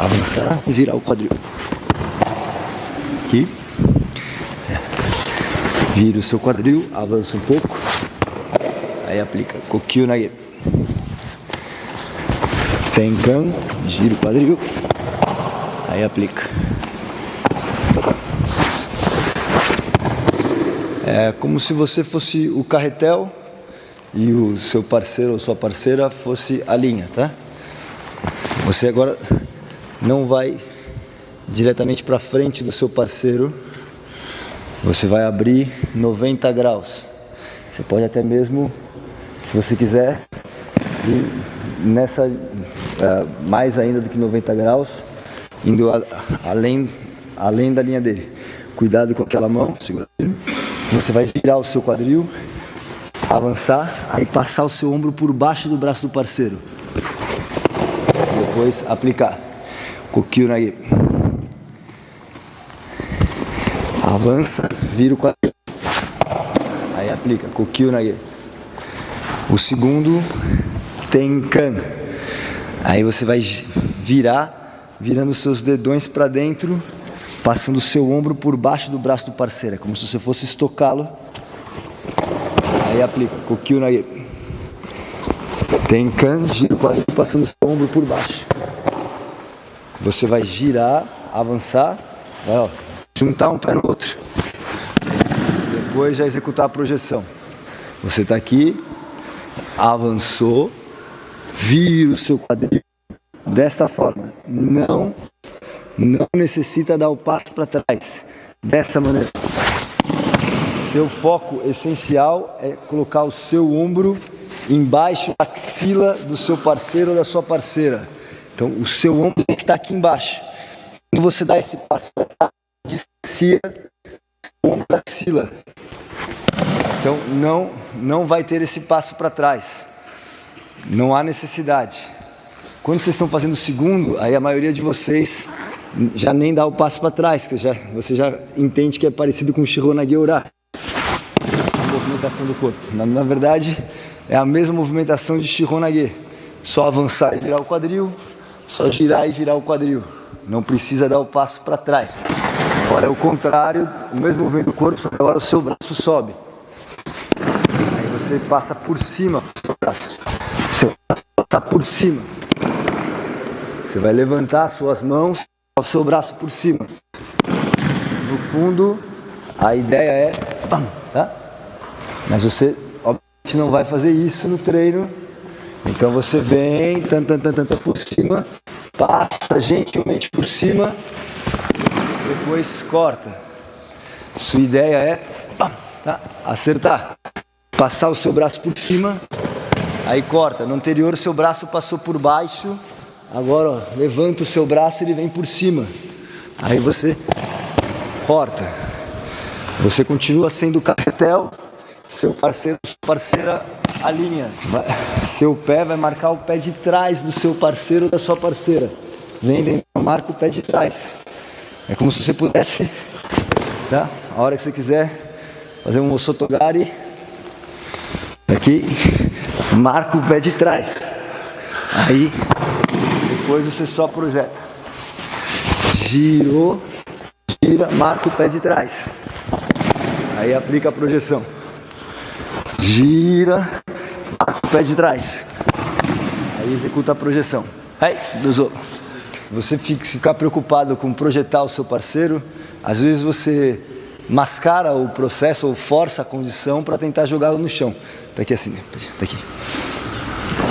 avançar e virar o quadril. Aqui. Vira o seu quadril, avança um pouco. Aí aplica Kokyu Nage. Tenkan, gira o quadril. Aí aplica. É como se você fosse o carretel e o seu parceiro ou sua parceira fosse a linha, tá? Você agora não vai diretamente para frente do seu parceiro. Você vai abrir 90 graus. Você pode até mesmo, se você quiser, vir nessa mais ainda do que 90 graus, indo além da linha dele. Cuidado com aquela mão, segura. Você vai virar o seu quadril, avançar, aí passar o seu ombro por baixo do braço do parceiro. Depois aplicar Kokyu Nage. Avança, vira o quadril. Aí aplica Kokyu Nage. O segundo, Tenkan. Aí você vai virando os seus dedões para dentro, passando o seu ombro por baixo do braço do parceiro. É como se você fosse estocá-lo. Aí aplica Kokyu Nage. Tenkan, gira o quadril, passando o seu ombro por baixo. Você vai girar, avançar, vai, juntar um pé no outro. Depois já executar a projeção. Você está aqui, avançou, vira o seu quadril desta forma. Não necessita dar o passo para trás. Dessa maneira. Seu foco essencial é colocar o seu ombro embaixo da axila do seu parceiro ou da sua parceira. Então, o seu ombro tem que estar aqui embaixo. Quando você dá esse passo para trás, distancia o ombro da axila. Então, não vai ter esse passo para trás. Não há necessidade. Quando vocês estão fazendo o segundo, aí a maioria de vocês já nem dá o passo para trás, que você já entende que é parecido com o Shiho Nage Ura. A movimentação do corpo. Na verdade, é a mesma movimentação de Shiho Nage. Só avançar e virar o quadril, só girar e virar o quadril. Não precisa dar o passo para trás. Agora é o contrário, o mesmo movimento do corpo, só que agora o seu braço sobe. Aí você passa por cima do seu braço. Seu braço passa por cima. Você vai levantar suas mãos, o seu braço por cima. No fundo, a ideia é, tá? Mas você, obviamente, não vai fazer isso no treino. Então você vem, por cima, passa gentilmente por cima, depois corta. Sua ideia é, tá? Acertar. Passar o seu braço por cima, aí corta. No anterior, seu braço passou por baixo. Agora, levanta o seu braço e ele vem por cima. Aí você corta. Você continua sendo o carretel, seu parceiro, sua parceira alinha. Seu pé vai marcar o pé de trás do seu parceiro ou da sua parceira. Vem, marca o pé de trás. É como se você pudesse, tá? A hora que você quiser fazer um osotogari, aqui, marca o pé de trás. Aí, depois você só projeta. Girou, gira, marca o pé de trás. Aí aplica a projeção. Gira, marca o pé de trás. Aí executa a projeção. Aí, dozou. Você ficar preocupado com projetar o seu parceiro, às vezes você mascara o processo ou força a condição para tentar jogá-lo no chão. Tá aqui assim, tá aqui.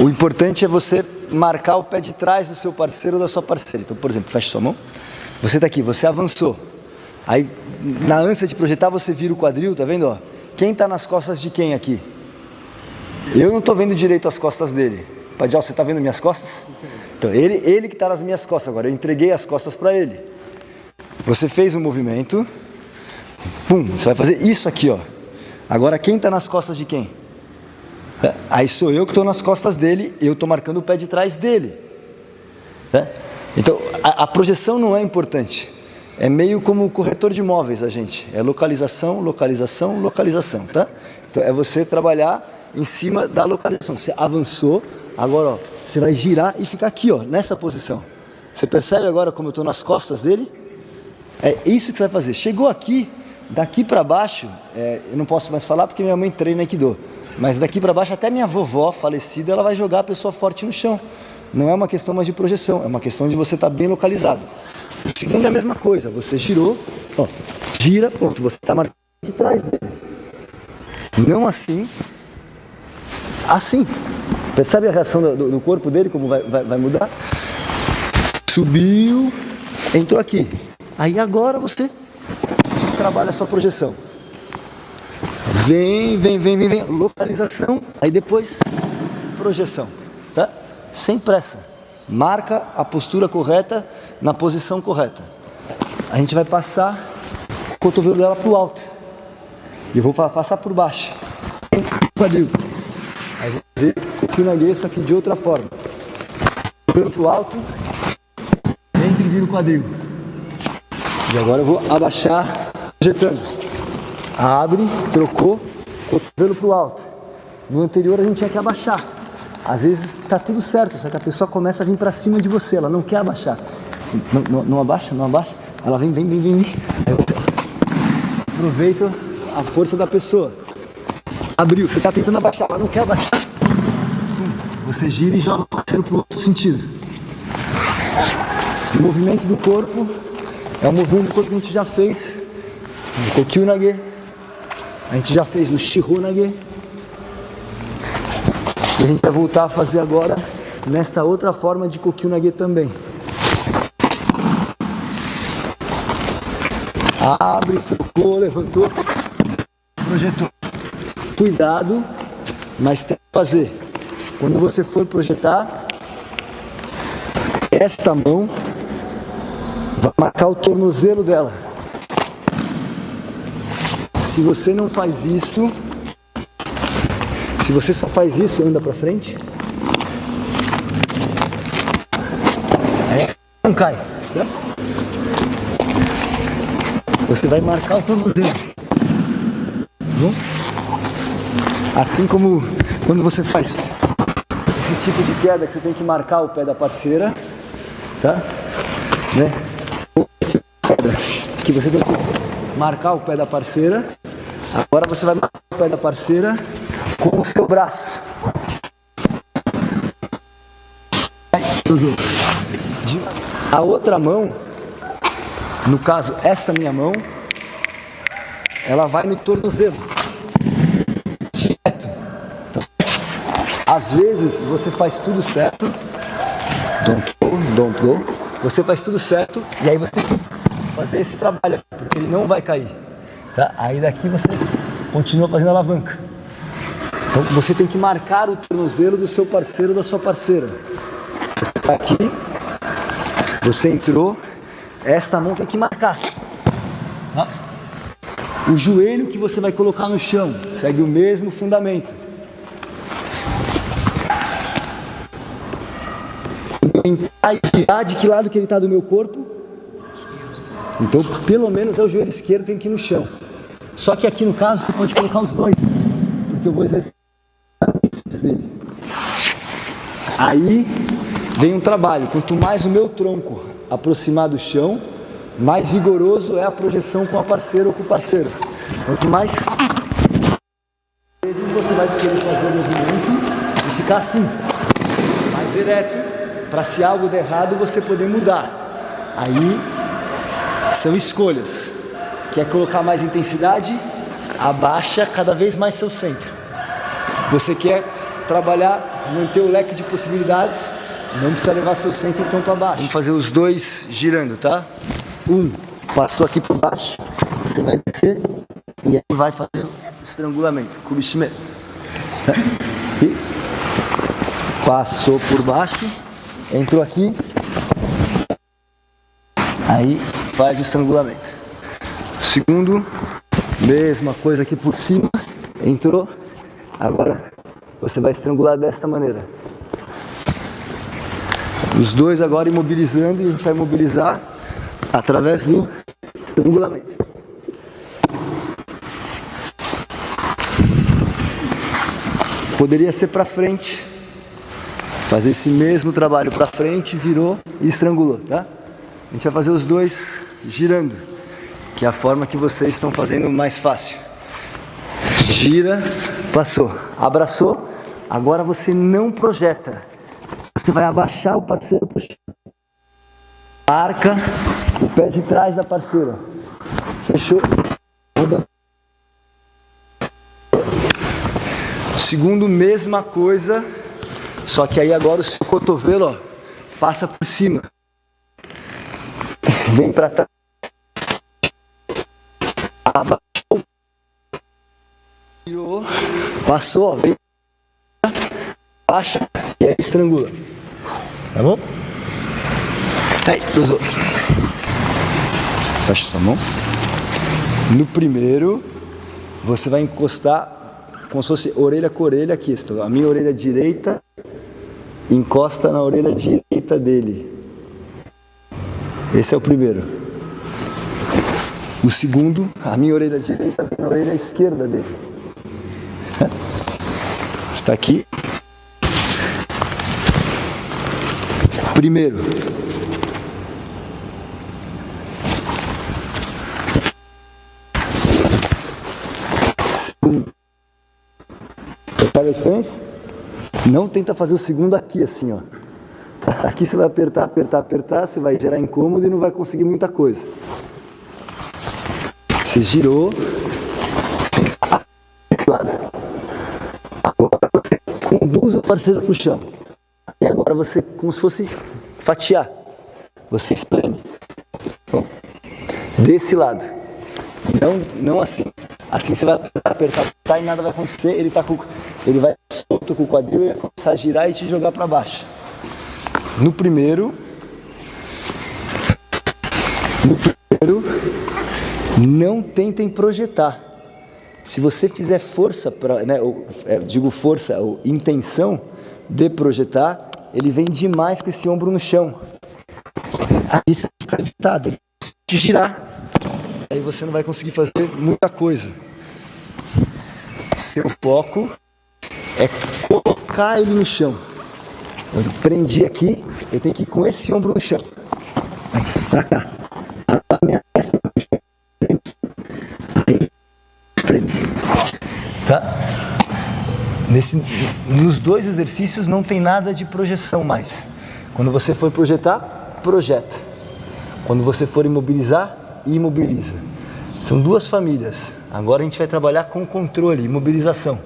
O importante é você marcar o pé de trás do seu parceiro ou da sua parceira. Então, por exemplo, fecha sua mão. Você está aqui, você avançou. Aí, na ânsia de projetar, você vira o quadril, tá vendo? Ó? Quem está nas costas de quem aqui? Eu não estou vendo direito as costas dele. Padial, você está vendo minhas costas? Então, ele que está nas minhas costas agora. Eu entreguei as costas para ele. Você fez um movimento. Pum, você vai fazer isso aqui, ó. Agora, quem está nas costas de quem? Aí sou eu que estou nas costas dele, eu estou marcando o pé de trás dele. Então, a projeção não é importante. É meio como o corretor de imóveis, a gente. É localização, localização, localização, tá? Então, é você trabalhar em cima da localização. Você avançou, agora, ó, você vai girar e ficar aqui, ó, nessa posição. Você percebe agora como eu estou nas costas dele? É isso que você vai fazer. Chegou aqui, daqui para baixo, eu não posso mais falar porque minha mãe treina Aikido, mas daqui para baixo até minha vovó falecida, ela vai jogar a pessoa forte no chão. Não é uma questão mais de projeção, é uma questão de você estar bem localizado. O segundo é a mesma coisa, você girou, ó, gira, ponto, você está marcando aqui atrás dele. Não assim, assim. Percebe a reação do corpo dele, como vai mudar? Subiu, entrou aqui. Aí agora você trabalha a sua projeção. Vem, localização, aí depois projeção, tá? Sem pressa. Marca a postura correta na posição correta. A gente vai passar o cotovelo dela para o alto. E eu vou passar por baixo. Quadril. Aí vou fazer o Kyunage, só que de outra forma. Cotovelo para o alto. Entra e vira o quadril. E agora eu vou abaixar, projetando. Abre, trocou, cotovelo para o alto. No anterior a gente tinha que abaixar. Às vezes está tudo certo, só que a pessoa começa a vir para cima de você, ela não quer abaixar. Não abaixa, ela vem. Aí você aproveita a força da pessoa. Abriu, você está tentando abaixar, ela não quer abaixar. Você gira e joga o parceiro para o outro sentido. O movimento do corpo é um movimento do corpo que a gente já fez no Kokyunage, a gente já fez no Shihonage, e a gente vai voltar a fazer agora nesta outra forma de Kokyunage também. Abre, trocou, levantou, projetou. Cuidado, mas tem que fazer. Quando você for projetar, esta mão vai marcar o tornozelo dela. Se você não faz isso, se você só faz isso, anda para frente, não cai. Tá? Você vai marcar o tornozelo. Bom? Assim como quando você faz esse tipo de queda que você tem que marcar o pé da parceira, tá? Né? Que você tem que marcar o pé da parceira. Agora você vai marcar o pé da parceira com o seu braço. A outra mão, no caso essa minha mão, ela vai no tornozelo. Direto. Então, às vezes você faz tudo certo. Don't go. Você faz tudo certo e aí você tem que fazer esse trabalho, porque ele não vai cair. Tá? Aí daqui você continua fazendo a alavanca. Então você tem que marcar o tornozelo do seu parceiro ou da sua parceira. Você está aqui, você entrou, esta mão tem que marcar. Tá? O joelho que você vai colocar no chão segue o mesmo fundamento. Entrar e virar, de que lado que ele está do meu corpo? Então, pelo menos é o joelho esquerdo, tem que ir no chão. Só que aqui no caso você pode colocar os dois, porque eu vou exercer dele. Aí vem um trabalho. Quanto mais o meu tronco aproximar do chão, mais vigoroso é a projeção com a parceira ou com o parceiro. Quanto mais vezes você vai querer fazer o movimento e ficar assim, mais ereto, para se algo der errado você poder mudar. Aí são escolhas. Quer colocar mais intensidade? Abaixa cada vez mais seu centro. Você quer trabalhar, manter o leque de possibilidades? Não precisa levar seu centro então para baixo. Vamos fazer os dois girando, tá? Passou aqui por baixo, você vai descer e aí vai fazer o estrangulamento. Kubishime. Aqui. Passou por baixo, entrou aqui, aí faz o estrangulamento. Segundo, mesma coisa aqui por cima, entrou, agora você vai estrangular desta maneira. Os dois agora imobilizando e a gente vai imobilizar através do estrangulamento. Poderia ser para frente, Fazer esse mesmo trabalho para frente, virou e estrangulou, tá? A gente vai fazer os dois girando, que é a forma que vocês estão fazendo mais fácil. Gira, passou, abraçou, agora você não projeta. Você vai abaixar o parceiro pro chão. Marca o pé de trás da parceira. Fechou? Segundo, mesma coisa, só que aí agora o seu cotovelo, ó, passa por cima. Vem pra trás. Abaixou. Virou. Passou, ó. Vem. Baixa e aí estrangula. Tá bom? Aí, cruzou. Fecha sua mão. No primeiro, você vai encostar como se fosse orelha com orelha aqui. A minha orelha direita encosta na orelha direita dele. Esse é o primeiro. O segundo, a minha orelha direita vem na orelha esquerda dele. Está aqui. Primeiro. Segundo. Sabe a diferença? Não tenta fazer o segundo aqui assim, ó. Aqui você vai apertar, apertar, apertar, você vai gerar incômodo e não vai conseguir muita coisa. Você girou. Desse lado. Agora você conduz o parceiro pro chão. E agora você, como se fosse fatiar. Você espreme. Bom, desse lado. Não assim. Assim você vai apertar e nada vai acontecer. Ele vai solto com o quadril e vai começar a girar e te jogar para baixo. No primeiro, não tentem projetar. Se você fizer força, digo força ou intenção de projetar, ele vem demais com esse ombro no chão. Aí você fica limitado, ele precisa te girar. Aí você não vai conseguir fazer muita coisa. Seu foco é colocar ele no chão. Eu prendi aqui, eu tenho que ir com esse ombro no chão. Pra cá. A minha testa no chão. Tá? Nos dois exercícios não tem nada de projeção mais. Quando você for projetar, projeta. Quando você for imobilizar, imobiliza. São duas famílias. Agora a gente vai trabalhar com controle, imobilização.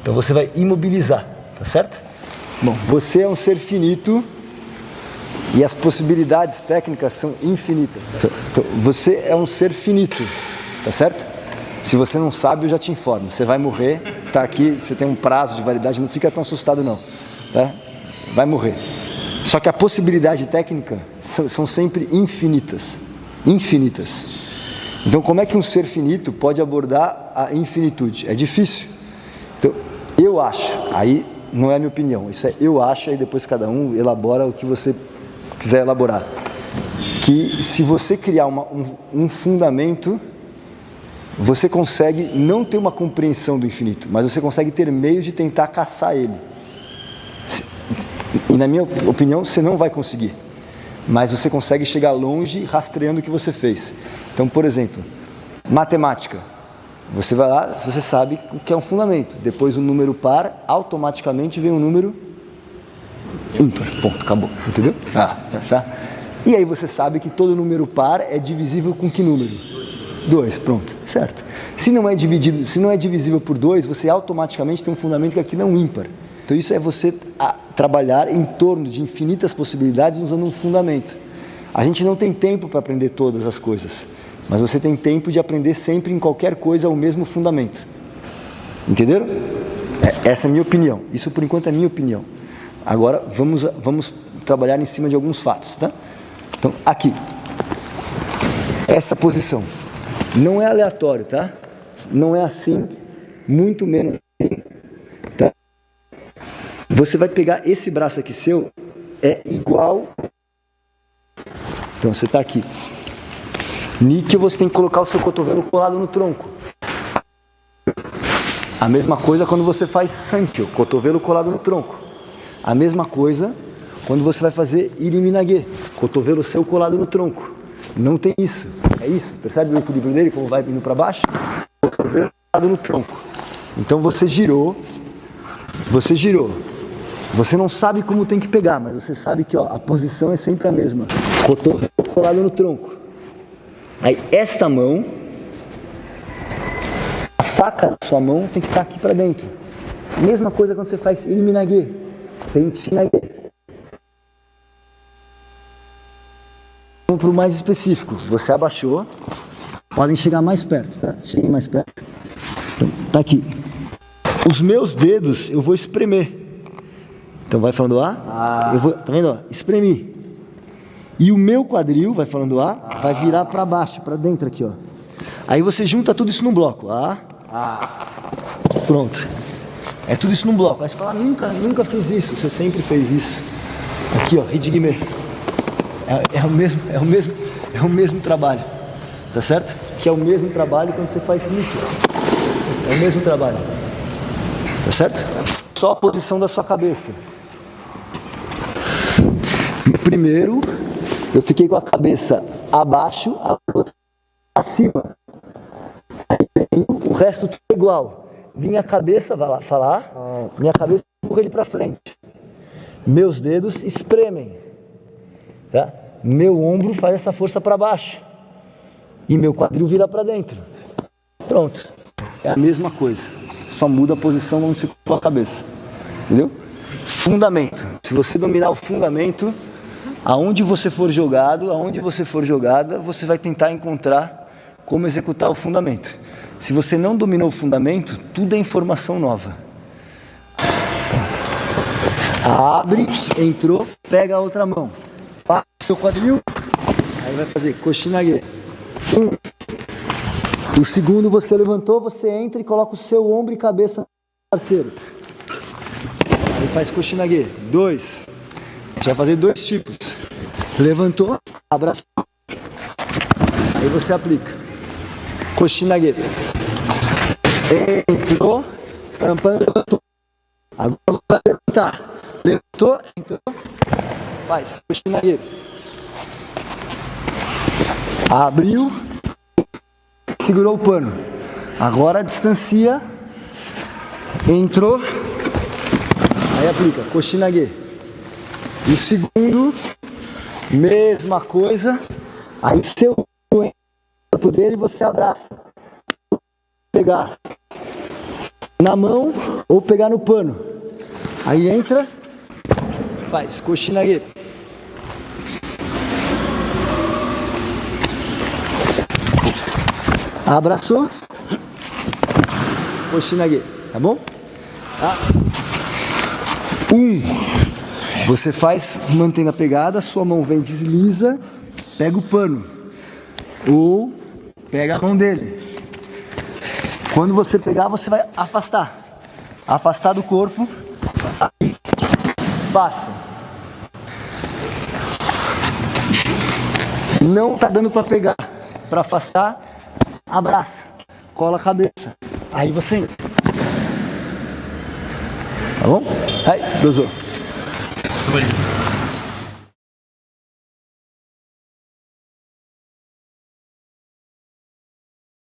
Então você vai imobilizar, tá certo? Bom, você é um ser finito e as possibilidades técnicas são infinitas. Tá? Então, você é um ser finito, tá certo? Se você não sabe, eu já te informo. Você vai morrer, tá aqui, você tem um prazo de validade, não fica tão assustado não, tá? Vai morrer. Só que a possibilidade técnica são sempre infinitas. Infinitas. Então, como é que um ser finito pode abordar a infinitude? É difícil. Então, eu acho, aí não é a minha opinião, isso é eu acho, aí depois cada um elabora o que você quiser elaborar. Que se você criar um fundamento, você consegue não ter uma compreensão do infinito, mas você consegue ter meios de tentar caçar ele. E na minha opinião, você não vai conseguir. Mas você consegue chegar longe rastreando o que você fez. Então, por exemplo, matemática. Você vai lá, você sabe o que é um fundamento. Depois o número par, automaticamente vem um número ímpar. Ponto, acabou. Entendeu? Já. E aí você sabe que todo número par é divisível com que número? 2, pronto, certo. Se não é divisível por 2, você automaticamente tem um fundamento que aquilo é um ímpar. Então isso é você trabalhar em torno de infinitas possibilidades usando um fundamento. A gente não tem tempo para aprender todas as coisas, mas você tem tempo de aprender sempre em qualquer coisa o mesmo fundamento. Entenderam? Essa é a minha opinião. Isso por enquanto é a minha opinião. Agora vamos trabalhar em cima de alguns fatos, tá? Então aqui, essa posição não é aleatório, tá? Não é assim, muito menos assim, tá? Você vai pegar esse braço aqui seu, é igual. Então você está aqui. Níquel, você tem que colocar o seu cotovelo colado no tronco. A mesma coisa quando você faz Sankhya, cotovelo colado no tronco. A mesma coisa quando você vai fazer iriminagê, cotovelo seu colado no tronco. Não tem isso, é isso. Percebe o equilíbrio dele, como vai indo para baixo? Cotovelo colado no tronco. Então você girou. Você não sabe como tem que pegar, mas você sabe que a posição é sempre a mesma. Cotovelo colado no tronco. Aí esta mão, a faca da sua mão tem que estar aqui para dentro. Mesma coisa quando você faz iriminagê, tentinagê. Vamos para o mais específico. Você abaixou, podem chegar mais perto, tá? Cheguem mais perto. Então, tá aqui. Os meus dedos eu vou espremer. Então vai falando eu vou, tá vendo? Espremi. E o meu quadril, vai falando vai virar para baixo, para dentro aqui, ó. Aí você junta tudo isso num bloco. Pronto. É tudo isso num bloco. Aí você fala, nunca fiz isso. Você sempre fez isso. Aqui, ó, Hidigme. É o mesmo trabalho. Tá certo? Que é o mesmo trabalho quando você faz níquel. É o mesmo trabalho. Tá certo? Só a posição da sua cabeça. Primeiro, eu fiquei com a cabeça abaixo, a outra acima. Aí tenho o resto tudo igual. Minha cabeça, vai lá falar, minha cabeça empurra ele para frente. Meus dedos espremem. Tá? Meu ombro faz essa força para baixo. E meu quadril vira para dentro. Pronto. É a mesma coisa. Só muda a posição onde você colocou a cabeça. Entendeu? Fundamento. Se você dominar o fundamento, aonde você for jogado, aonde você for jogada, você vai tentar encontrar como executar o fundamento. Se você não dominou o fundamento, tudo é informação nova. Abre, entrou, pega a outra mão. Passa o seu quadril, aí vai fazer Koshinage. O segundo você levantou, você entra e coloca o seu ombro e cabeça no parceiro. Aí faz Koshinage. 2. A gente vai fazer 2 tipos. Levantou, abraçou. Aí você aplica. Koshinage. Entrou, levantou. Agora vai levantar. Levantou, entrou. Faz Koshinage. Abriu. Segurou o pano. Agora distancia. Entrou. Aí aplica Koshinage. E o segundo, mesma coisa. Aí o seu corpo dele você abraça. Pegar na mão ou pegar no pano. Aí entra, faz Koshinage. Abraçou, Koshinage, tá bom? Você faz mantendo a pegada, sua mão vem, desliza, pega o pano ou pega a mão dele. Quando você pegar, você vai afastar do corpo, aí passa. Não tá dando para pegar, para afastar, abraça, cola a cabeça, aí você entra. Tá bom? Aí, どうぞ。